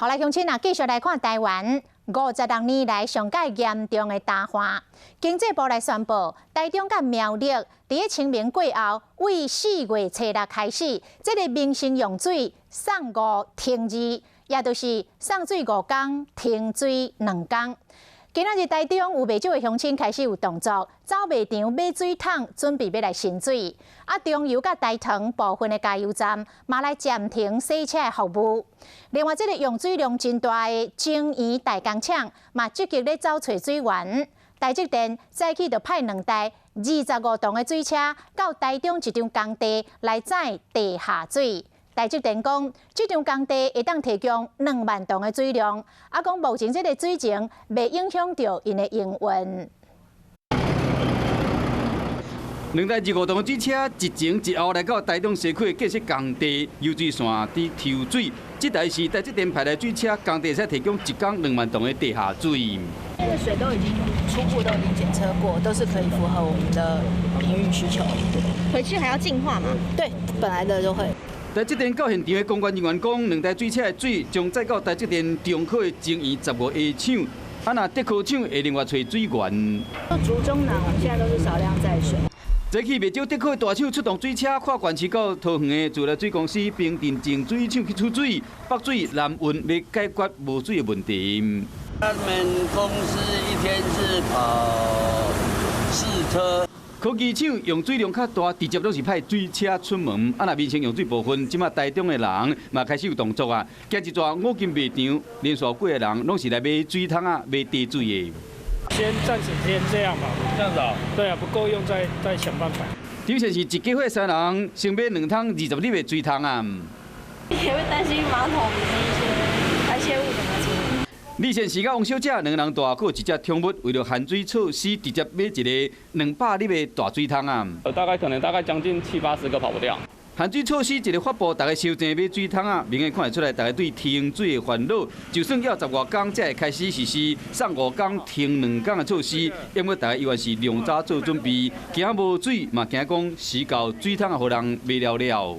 后来乡亲啊，继续来看台湾56年来上界严重的大旱。经济部来宣布，台中甲苗栗伫咧清明过后，为4月初6开始，这个民生用水送5停2，也就是送水5天，停水2天。 今仔日台中有袂少的乡亲开始有动作，走卖场买水桶，准备要来新水。啊，中油甲台糖部分的加油站嘛来暂停洗车的服务。另外，这个用水量真大的精盐大工厂嘛积极咧找找水源。台积电早起就派2台25吨的水车到台中一张工地来载地下水。 台积电讲，这张工地会当提供2万吨的水量，啊，讲目前这个水情未影响到因的营运。2台25吨水车一前一后来到台中西区建设工地油水线伫抽水，这台是台积电派来水车，工地才提供1天2万吨的地下水。那个水都已经初步都已经检测过，都是可以符合我们的营运需求。回去还要净化吗？对，本来的就会。 台积电到现场的公关人员讲，2台水车的水将载到台积电中科的精盐15A厂，啊，那德科厂会另外找水源。竹中囊现在都是少量载水。早起袂少德科的大厂出动水车，跨县市到桃园的自来水公司平镇净水厂去出水，北水南运来解决无水的问题。他们公司一天是跑4车。 科技厂用水量较大，直接都是派水车出门。啊，那民生用水部分，即马台中的人嘛开始有动作啊。今一抓5间卖场，连续几个人拢是来买水桶啊，买地水的。暂时先这样吧。这样子啊？对啊，不够用再想办法。就像是一家伙3人，先买2桶20粒的水桶啊。也会担心马桶里面一些排泄物怎么处理。 李先生甲王小姐2人大，还有一只宠物，为了含水措施，直接买一个200粒的大水桶啊。大概将近70、80个跑不掉。含水措施一个发布，大家收钱买水桶啊，明显看得出来，大家对停水的烦恼。就算要10外天才会开始实施送5天、停2天的措施，因为大家依然是量早做准备，惊无水嘛，惊讲时到水桶也互人卖了了。